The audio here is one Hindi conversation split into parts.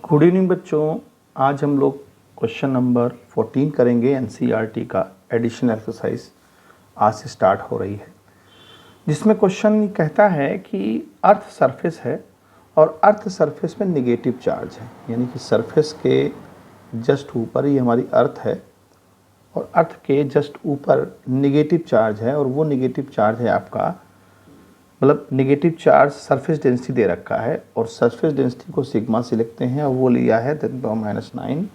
गुड इवनिंग बच्चों। आज हम लोग क्वेश्चन नंबर 14 करेंगे। एनसीईआरटी का एडिशन एक्सरसाइज आज से स्टार्ट हो रही है, जिसमें क्वेश्चन कहता है कि अर्थ सरफेस है और अर्थ सरफेस में नेगेटिव चार्ज है, यानी कि सरफेस के जस्ट ऊपर ही हमारी अर्थ है और अर्थ के जस्ट ऊपर नेगेटिव चार्ज है, और वो नेगेटिव चार्ज है आपका, मतलब नेगेटिव चार्ज सरफेस डेंसिटी दे रखा है और सरफेस डेंसिटी को सिग्मा से लिखते हैं और वो लिया है 10⁻⁹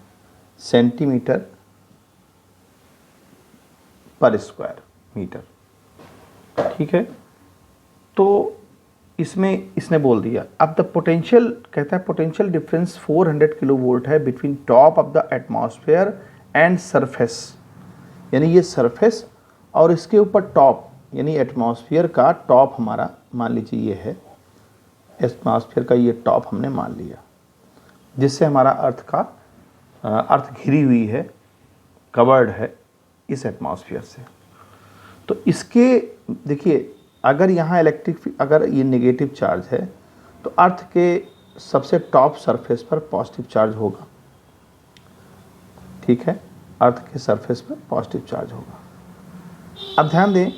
सेंटीमीटर पर स्क्वायर मीटर। ठीक है, तो इसमें इसने बोल दिया अब द पोटेंशियल, कहता है पोटेंशियल डिफरेंस 400 किलो वोल्ट है between top of the atmosphere and surface, यानी ये सरफेस और इसके ऊपर टॉप, यानी एटमॉस्फेयर का टॉप हमारा मान लीजिए ये है, एटमॉस्फेयर का ये टॉप हमने मान लिया, जिससे हमारा अर्थ घिरी हुई है, कवर्ड है इस एटमॉस्फेयर से। तो इसके देखिए, अगर यहाँ अगर ये नेगेटिव चार्ज है तो अर्थ के सबसे टॉप सरफेस पर पॉजिटिव चार्ज होगा। ठीक है, अर्थ के सरफेस पर पॉजिटिव चार्ज होगा। अब ध्यान दें,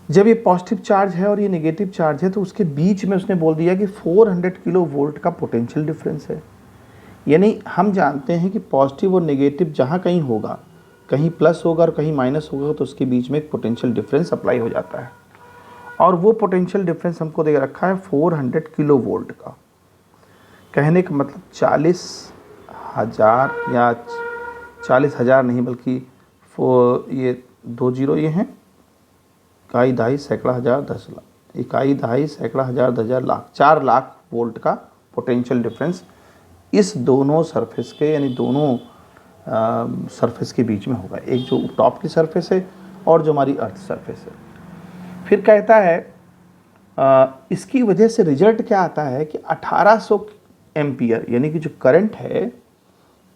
जब ये पॉजिटिव चार्ज है और ये नेगेटिव चार्ज है तो उसके बीच में उसने बोल दिया कि 400 किलो वोल्ट का पोटेंशियल डिफरेंस है। यानी हम जानते हैं कि पॉजिटिव और नेगेटिव जहाँ कहीं होगा, कहीं प्लस होगा और कहीं माइनस होगा, तो उसके बीच में एक पोटेंशियल डिफरेंस अप्लाई हो जाता है, और वो पोटेंशियल डिफरेंस हमको दे रखा है 400 किलो वोल्ट का। कहने का मतलब 40,000 या 40,000 नहीं, बल्कि ये 2 जीरो ये हैं, इकाई दहाई सैकड़ा हज़ार 10 लाख, इकाई दहाई सैकड़ा हज़ार 10,000 लाख, 4 लाख वोल्ट का पोटेंशियल डिफरेंस इस दोनों सरफेस के, यानी दोनों सरफेस के बीच में होगा, एक जो टॉप की सरफेस है और जो हमारी अर्थ सरफेस है। फिर कहता है इसकी वजह से रिजल्ट क्या आता है कि 1800 एम्पियर, यानी कि जो करंट है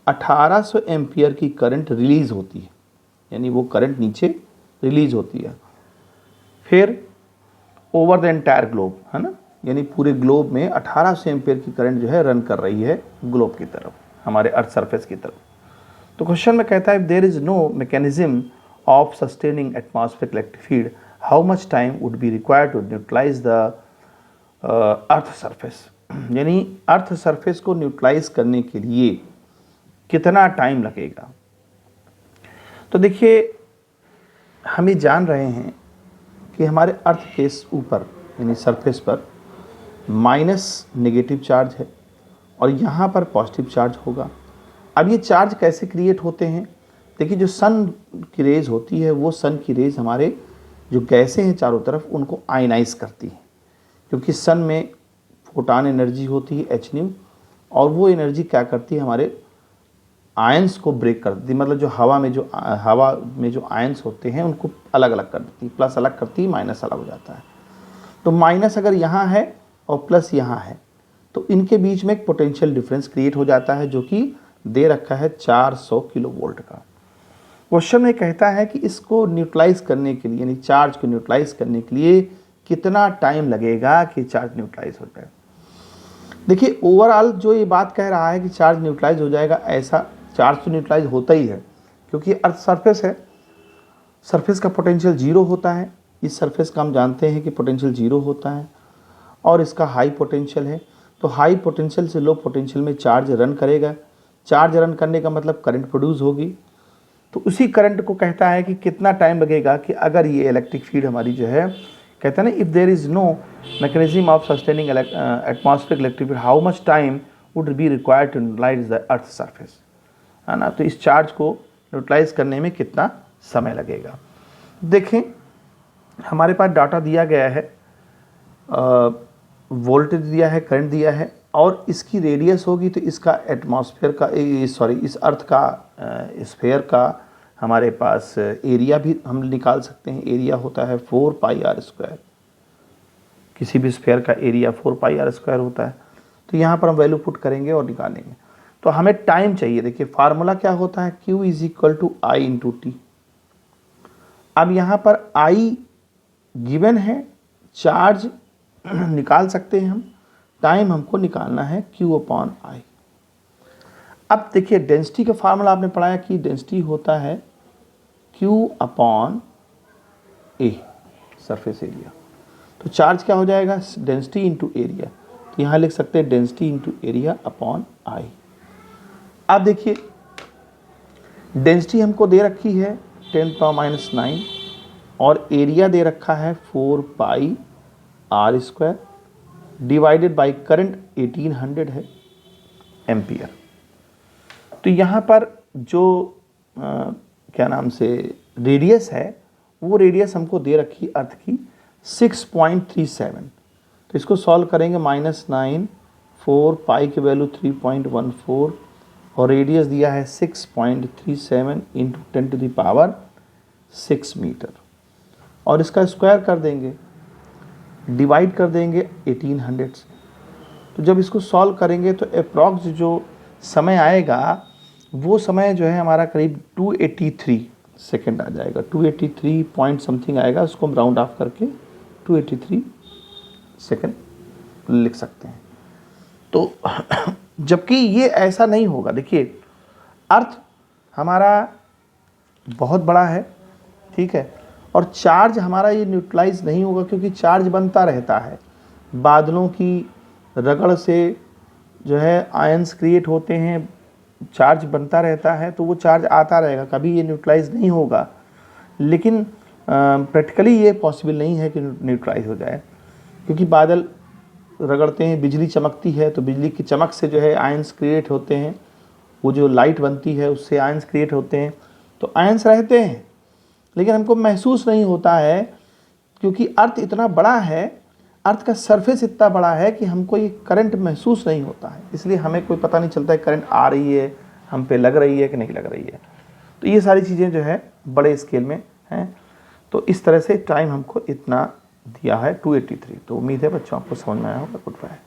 1800 एम्पियर की करंट रिलीज होती है, यानी वो करंट नीचे रिलीज होती है। फिर ओवर द एंटायर ग्लोब, है ना, यानी पूरे ग्लोब में 1800 एम्पियर की करंट जो है रन कर रही है ग्लोब की तरफ, हमारे अर्थ सरफेस की तरफ। तो क्वेश्चन में कहता है there is no mechanism of sustaining atmospheric electric field, how much time would be required to neutralise the earth surface, यानी अर्थ सरफेस को न्यूट्रलाइज करने के लिए कितना टाइम लगेगा। तो देखिए, हम ये जान रहे हैं कि हमारे अर्थ के ऊपर, यानी सरफेस पर माइनस नेगेटिव चार्ज है और यहाँ पर पॉजिटिव चार्ज होगा। अब ये चार्ज कैसे क्रिएट होते हैं? देखिए, जो सन की रेज होती है, वो सन की रेज हमारे जो गैसें हैं चारों तरफ उनको आयनाइज करती हैं, क्योंकि सन में फोटॉन एनर्जी होती है H, और वो एनर्जी क्या करती है, हमारे आयंस को ब्रेक कर देती है, मतलब जो हवा में जो आयंस होते हैं उनको अलग अलग कर देती है, प्लस अलग करती है, माइनस अलग हो जाता है। तो माइनस अगर यहाँ है और प्लस यहाँ है तो इनके बीच में एक पोटेंशियल डिफरेंस क्रिएट हो जाता है, जो कि दे रखा है 400 किलो वोल्ट का। क्वेश्चन में कहता है कि इसको न्यूट्रलाइज करने के लिए, यानी चार्ज को न्यूट्रलाइज करने के लिए कितना टाइम लगेगा कि चार्ज न्यूट्रलाइज हो जाए। देखिए, ओवरऑल जो ये बात कह रहा है कि चार्ज न्यूट्रलाइज हो जाएगा, ऐसा चार्ज तो न्यूट्रलाइज होता ही है, क्योंकि अर्थ सरफेस है, सरफेस का पोटेंशियल 0 होता है। इस सरफेस का हम जानते हैं कि पोटेंशियल 0 होता है और इसका हाई पोटेंशियल है। तो हाई पोटेंशियल से लो पोटेंशियल में चार्ज रन करेगा। चार्ज रन करने का मतलब करंट प्रोड्यूस होगी। तो उसी करंट को कहता है कि कितना टाइम लगेगा कि अगर ये इलेक्ट्रिक फील्ड हमारी जो है, कहता है ना, if there is no mechanism of sustaining atmospheric electric field, how much time would be required to neutralise the earth surface, है ना। तो इस चार्ज को न्यूट्रलाइज करने में कितना समय लगेगा। देखें, हमारे पास डाटा दिया गया है, वोल्टेज दिया है, करंट दिया है, और इसकी रेडियस होगी तो इसका एटमॉस्फेयर का, इस अर्थ का स्फेयर का हमारे पास एरिया भी हम निकाल सकते हैं। एरिया होता है 4πr², किसी भी स्फेयर का एरिया 4πr² होता है। तो यहाँ पर हम वैल्यू पुट करेंगे और निकालेंगे। तो हमें टाइम चाहिए। देखिए, फार्मूला क्या होता है, Q = I × T। अब यहाँ पर I गिवन है, चार्ज निकाल सकते हैं हम, टाइम हमको निकालना है Q/I। अब देखिए डेंसिटी का फार्मूला आपने पढ़ाया कि डेंसिटी होता है Q/A सरफेस एरिया। तो चार्ज क्या हो जाएगा, डेंसिटी इंटू एरिया। तो यहाँ लिख सकते हैं density into area upon I। अब देखिए डेंसिटी हमको दे रखी है 10⁻⁹ और एरिया दे रखा है 4πr² डिवाइडेड बाई करंट 1800 है एम्पियर। तो यहाँ पर जो क्या नाम से रेडियस है, वो रेडियस हमको दे रखी अर्थ की 6.37। तो इसको सॉल्व करेंगे, -9 4 पाई की वैल्यू 3.14 और रेडियस दिया है 6.37 इंटू 10⁻6 मीटर और इसका स्क्वायर कर देंगे, डिवाइड कर देंगे 1800 से। तो जब इसको सॉल्व करेंगे तो अप्रॉक्स जो समय आएगा वो समय जो है हमारा करीब 283 सेकेंड आ जाएगा, 283 पॉइंट समथिंग आएगा। उसको हम राउंड ऑफ करके 283 सेकेंड लिख सकते हैं। तो जबकि ये ऐसा नहीं होगा, देखिए अर्थ हमारा बहुत बड़ा है, ठीक है, और चार्ज हमारा ये न्यूट्रलाइज नहीं होगा क्योंकि चार्ज बनता रहता है। बादलों की रगड़ से जो है आयंस क्रिएट होते हैं, चार्ज बनता रहता है, तो वो चार्ज आता रहेगा, कभी ये न्यूट्रलाइज नहीं होगा। लेकिन प्रैक्टिकली ये पॉसिबल नहीं है कि न्यूट्रलाइज हो जाए, क्योंकि बादल रगड़ते हैं, बिजली चमकती है, तो बिजली की चमक से जो है आयंस क्रिएट होते हैं, वो जो लाइट बनती है उससे आयंस क्रिएट होते हैं। तो आयंस रहते हैं लेकिन हमको महसूस नहीं होता है क्योंकि अर्थ इतना बड़ा है, अर्थ का सरफेस इतना बड़ा है कि हमको ये करंट महसूस नहीं होता है। इसलिए हमें कोई पता नहीं चलता है करंट आ रही है, हम पे लग रही है कि नहीं लग रही है। तो ये सारी चीज़ें जो है बड़े स्केल में हैं। तो इस तरह से टाइम हमको इतना दिया है 283। तो उम्मीद है बच्चों आपको समझ में आया होगा। Good bye.